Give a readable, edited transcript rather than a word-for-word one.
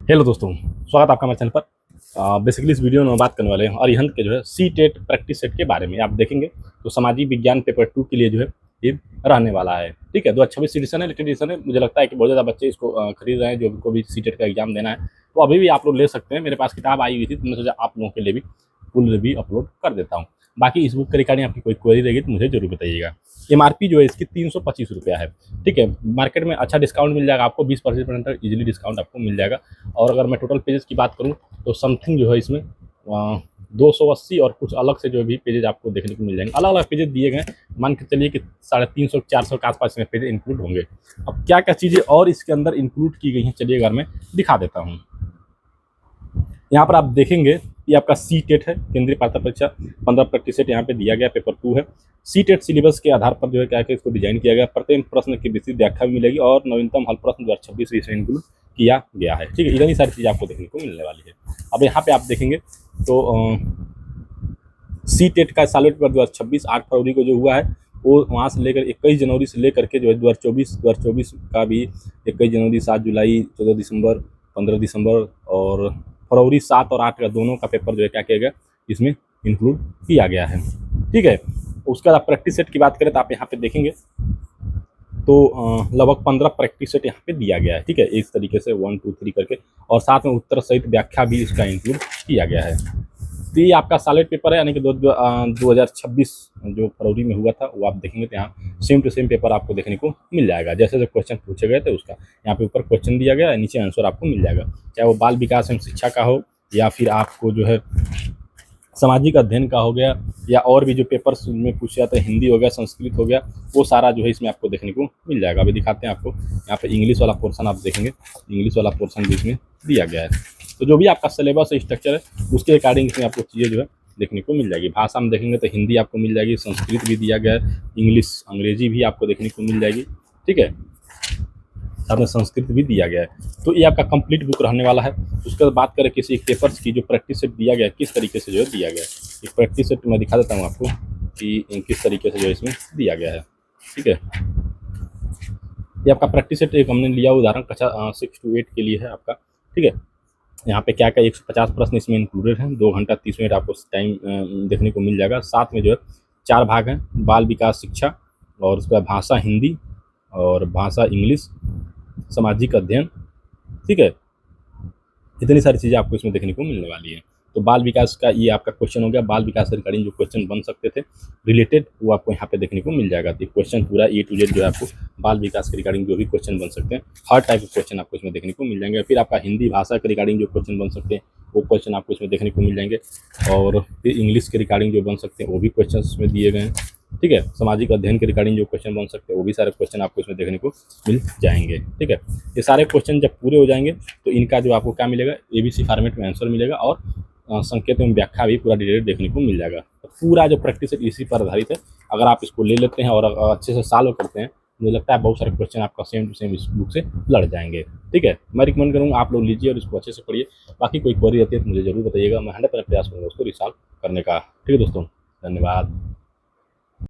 Hello दोस्तों, स्वागत है आपका मेरे चैनल पर। बेसिकली इस वीडियो में हम बात करने वाले हैं अरिहंत के जो है सी टेट प्रैक्टिस सेट के बारे में। आप देखेंगे तो सामाजिक विज्ञान पेपर 2 के लिए जो है ये रहने वाला है। ठीक है, 2026 एडिशन है, लेटेस्ट एडिशन है। मुझे लगता है कि बहुत ज़्यादा बच्चे इसको खरीद रहे हैं जो को भी सी टेट का एग्जाम देना है। तो अभी भी आप लोग ले सकते हैं, मेरे पास किताब आई हुई थी तो मैंने सोचा आप लोगों के लिए भी फुल रिव्यू अपलोड कर देता हूँ। बाकी इस बुक के रिगार्डिंग आपकी कोई क्वेरी रहेगी तो मुझे जरूर बताइएगा। एमआरपी जो है इसकी 325 रुपया है। ठीक है, मार्केट में अच्छा डिस्काउंट मिल जाएगा आपको, 20% तक इजीली डिस्काउंट आपको मिल जाएगा। और अगर मैं टोटल पेजेस की बात करूँ तो समथिंग जो है इसमें 280 और कुछ अलग से जो भी पेजेज आपको देखने को मिल जाएंगे। अलग अलग पेजेज दिए गए, मान के चलिए कि 350-400 के आसपास में पेजेज इंक्लूड होंगे। अब क्या क्या चीज़ें और इसके अंदर इंक्लूड की गई हैं, चलिए अगर मैं दिखा देता हूँ। यहाँ पर आप देखेंगे ये आपका सी टेट है, केंद्रीय पात्रता परीक्षा 15 प्रैक्टिस सेट यहाँ पे दिया गया, पेपर 2 है। सी टेट सिलेबस के आधार पर जो है क्या है इसको डिजाइन किया गया। प्रत्येक प्रश्न की विस्तृत व्याख्या भी मिलेगी और नवीनतम हल प्रश्न 2026 इसमें इंक्लूड किया गया है। ठीक है, इतनी सारी चीज़ें आपको देखने को मिलने वाली है। अब यहाँ पे आप देखेंगे तो सी टेट का सालों पेपर 2026 8 फरवरी को जो हुआ है वो वहाँ से लेकर 21 जनवरी से लेकर के जो है 2024 का भी 21 जनवरी, 7 जुलाई, 14 दिसंबर, 15 दिसंबर और फरवरी 7 और 8 का दोनों का पेपर जो है क्या किया गया इसमें इंक्लूड किया गया है। ठीक है, उसके बाद प्रैक्टिस सेट की बात करें तो आप यहाँ पे देखेंगे तो लगभग 15 प्रैक्टिस सेट यहाँ पे दिया गया है। ठीक है, इस तरीके से 1 2 3 करके, और साथ में उत्तर सहित व्याख्या भी इसका इंक्लूड किया गया है। तो ये आपका सॉलिड पेपर है, यानी कि 2026 जो फरवरी में हुआ था वो आप देखेंगे तो यहाँ सेम टू सेम पेपर आपको देखने को मिल जाएगा। जैसे जो क्वेश्चन पूछे गए थे उसका यहाँ पे ऊपर क्वेश्चन दिया गया है, नीचे आंसर आपको मिल जाएगा। चाहे वो बाल विकास एवं शिक्षा का हो या फिर आपको जो है सामाजिक अध्ययन का हो गया, या और भी जो पेपर्स में पूछे जाते हैं, हिंदी हो गया, संस्कृत हो गया, वो सारा जो है इसमें आपको देखने को मिल जाएगा। अभी दिखाते हैं आपको, यहाँ पे इंग्लिश वाला पोर्शन आप देखेंगे, इंग्लिश वाला पोर्शन भी इसमें दिया गया है। तो जो भी आपका सिलेबस स्ट्रक्चर है उसके अकॉर्डिंग इसमें आपको चीज़ें जो है देखने को मिल जाएगी। भाषा में देखेंगे तो हिंदी आपको मिल जाएगी, संस्कृत भी दिया गया है, इंग्लिश अंग्रेजी भी आपको देखने को मिल जाएगी। ठीक है, साथ में संस्कृत भी दिया गया है। तो ये आपका कंप्लीट बुक रहने वाला है। उसके बाद बात करें किसी एक पेपर्स की, जो प्रैक्टिस सेट दिया गया है किस तरीके से जो है दिया गया है। एक प्रैक्टिस सेट मैं दिखा देता हूँ आपको कि किस तरीके से जो है इसमें दिया गया है। ठीक है, ये आपका प्रैक्टिस सेट एक हमने लिया उदाहरण कक्षा 6 to 8 के लिए है आपका। ठीक है, यहाँ पे क्या क्या 150 प्रश्न इसमें इंक्लूडेड हैं। 2 घंटा 30 मिनट आपको टाइम देखने को मिल जाएगा। साथ में जो है 4 भाग हैं, बाल विकास शिक्षा, और उसके बाद भाषा हिंदी, और भाषा इंग्लिश, सामाजिक अध्ययन। ठीक है, इतनी सारी चीज़ें आपको इसमें देखने को मिलने वाली है। तो बाल विकास का ये आपका क्वेश्चन हो गया, बाल विकास से रिगार्डिंग जो क्वेश्चन बन सकते थे रिलेटेड वो आपको यहाँ पे देखने को मिल जाएगा। तो क्वेश्चन पूरा A to Z जो है आपको बाल विकास के रिगार्डिंग जो भी क्वेश्चन बन सकते हैं, हर टाइप के क्वेश्चन आपको इसमें देखने को मिल जाएंगे। फिर आपका हिंदी भाषा के रिगार्डिंग जो क्वेश्चन बन सकते हैं वो क्वेश्चन आपको इसमें देखने को मिल जाएंगे, और फिर इंग्लिश के रिगार्डिंग जो बन सकते हैं वो भी क्वेश्चन इसमें दिए गए हैं। ठीक है, सामाजिक अध्ययन के रिगार्डिंग जो क्वेश्चन बन सकते हैं वो भी सारे क्वेश्चन आपको इसमें देखने को मिल जाएंगे। ठीक है, ये सारे क्वेश्चन जब पूरे हो जाएंगे तो इनका जो आपको क्या मिलेगा, ABC फॉर्मेट में आंसर मिलेगा, और संकेत एवं व्याख्या भी पूरा डिटेल देखने को मिल जाएगा। तो पूरा जो प्रैक्टिस है इसी पर आधारित है। अगर आप इसको ले लेते हैं और अच्छे से सॉल्व करते हैं, मुझे लगता है बहुत सारे क्वेश्चन आपका सेम टू सेम इस बुक से लड़ जाएंगे। ठीक है, मैं रिकमेंड करूँगा आप लोग लीजिए और इसको अच्छे से पढ़िए। बाकी कोई क्वेरी रहती है तो मुझे ज़रूर बताइएगा, मैं 100% प्रयास करूँगा उसको रिसॉल्व करने का। ठीक है दोस्तों, धन्यवाद।